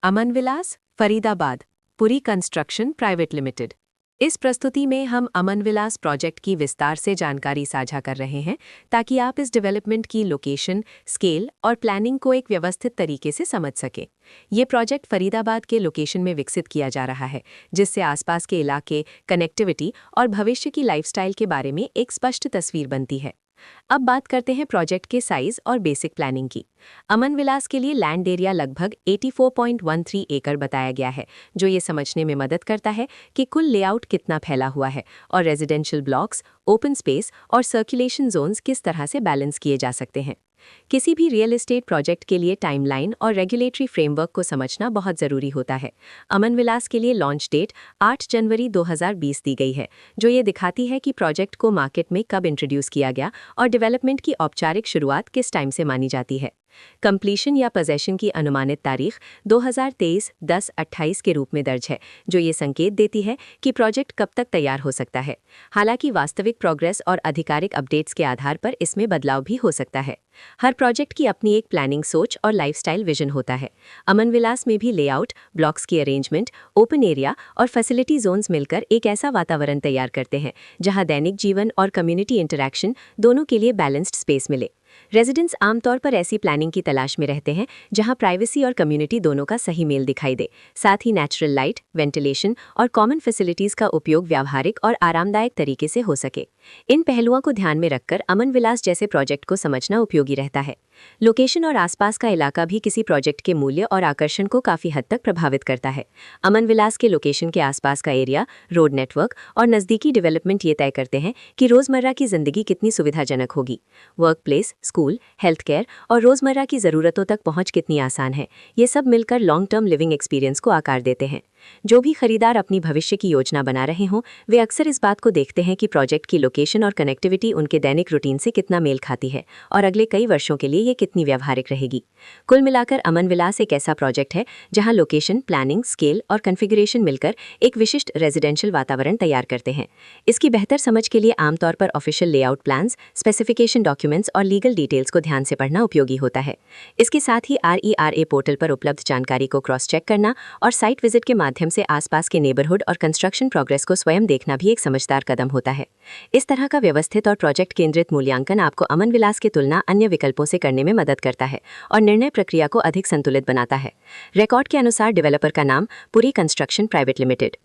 अमन Vilas, Faridabad, Puri construction private limited. इस प्रस्तुति में हम अमन विलास प्रोजेक्ट की विस्तार से जानकारी साझा कर रहे हैं ताकि आप इस डेवलपमेंट की लोकेशन, स्केल और प्लानिंग को एक व्यवस्थित तरीके से समझ सकें। ये प्रोजेक्ट फरीदाबाद के लोकेशन में विकसित किया जा रहा है, जिससे आसपास के इलाके, कनेक्टिविटी और भविष्य की लाइफस्टाइल के बारे में एक स्पष्ट तस्वीर बनती है। अब बात करते हैं प्रोजेक्ट के साइज और बेसिक प्लानिंग की। अमन विलास के लिए लैंड एरिया लगभग 84.13 एकड़ बताया गया है, जो ये समझने में मदद करता है कि कुल लेआउट कितना फैला हुआ है और रेजिडेंशियल ब्लॉक्स, ओपन स्पेस और सर्कुलेशन जोन्स किस तरह से बैलेंस किए जा सकते हैं। किसी भी रियल एस्टेट प्रोजेक्ट के लिए टाइमलाइन और रेगुलेटरी फ्रेमवर्क को समझना बहुत ज़रूरी होता है। अमन विलास के लिए लॉन्च डेट 8 जनवरी 2020 दी गई है, जो ये दिखाती है कि प्रोजेक्ट को मार्केट में कब इंट्रोड्यूस किया गया और डेवलपमेंट की औपचारिक शुरुआत किस टाइम से मानी जाती है। कंप्लीशन या पोजेशन की अनुमानित तारीख 2023-10-28 के रूप में दर्ज है, जो ये संकेत देती है कि प्रोजेक्ट कब तक तैयार हो सकता है। हालांकि वास्तविक प्रोग्रेस और आधिकारिक अपडेट्स के आधार पर इसमें बदलाव भी हो सकता है। हर प्रोजेक्ट की अपनी एक प्लानिंग सोच और लाइफस्टाइल विजन होता है। अमन विलास में भी लेआउट, ब्लॉक्स की अरेंजमेंट, ओपन एरिया और फैसिलिटी जोन्स मिलकर एक ऐसा वातावरण तैयार करते हैं जहां दैनिक जीवन और कम्युनिटी इंटरैक्शन दोनों के लिए बैलेंस्ड स्पेस मिले। रेजिडेंट्स आमतौर पर ऐसी प्लानिंग की तलाश में रहते हैं जहां प्राइवेसी और कम्युनिटी दोनों का सही मेल दिखाई दे। साथ ही नेचुरल लाइट, वेंटिलेशन और कॉमन फैसिलिटीज का उपयोग व्यावहारिक और आरामदायक तरीके से हो सके। इन पहलुओं को ध्यान में रखकर अमन विलास जैसे प्रोजेक्ट को समझना उपयोगी रहता है। लोकेशन और आसपास का इलाका भी किसी प्रोजेक्ट के मूल्य और आकर्षण को काफ़ी हद तक प्रभावित करता है। अमन विलास के लोकेशन के आसपास का एरिया, रोड नेटवर्क और नज़दीकी डेवलपमेंट ये तय करते हैं कि रोज़मर्रा की ज़िंदगी कितनी सुविधाजनक होगी। Work place, school, health care और रोज़मर्रा की ज़रूरतों तक पहुँच कितनी आसान है, ये सब मिलकर लॉन्ग टर्म लिविंग एक्सपीरियंस को आकार देते हैं। जो भी खरीदार अपनी भविष्य की योजना बना रहे हों, वे अक्सर इस बात को देखते हैं कि प्रोजेक्ट की लोकेशन और कनेक्टिविटी उनके दैनिक रूटीन से कितना मेल खाती है और अगले कई वर्षों के लिए ये कितनी व्यावहारिक रहेगी। कुल मिलाकर अमन विलास एक ऐसा प्रोजेक्ट है जहां लोकेशन, प्लानिंग, स्केल और कॉन्फ़िगरेशन मिलकर एक विशिष्ट रेजिडेंशियल वातावरण तैयार करते हैं। इसकी बेहतर समझ के लिए आमतौर पर official layout plans, specification documents और लीगल डिटेल्स को ध्यान से पढ़ना उपयोगी होता है। इसके साथ ही RERA पोर्टल पर उपलब्ध जानकारी को क्रॉस चेक करना और साइट विजिट के माध्यम से आसपास के नेबरहुड और कंस्ट्रक्शन प्रोग्रेस को स्वयं देखना भी एक समझदार कदम होता है। इस तरह का व्यवस्थित और प्रोजेक्ट केंद्रित मूल्यांकन आपको अमन विलास की तुलना अन्य विकल्पों से करने में मदद करता है और निर्णय प्रक्रिया को अधिक संतुलित बनाता है। रिकॉर्ड के अनुसार डेवलपर का नाम पुरी कंस्ट्रक्शन प्राइवेट लिमिटेड।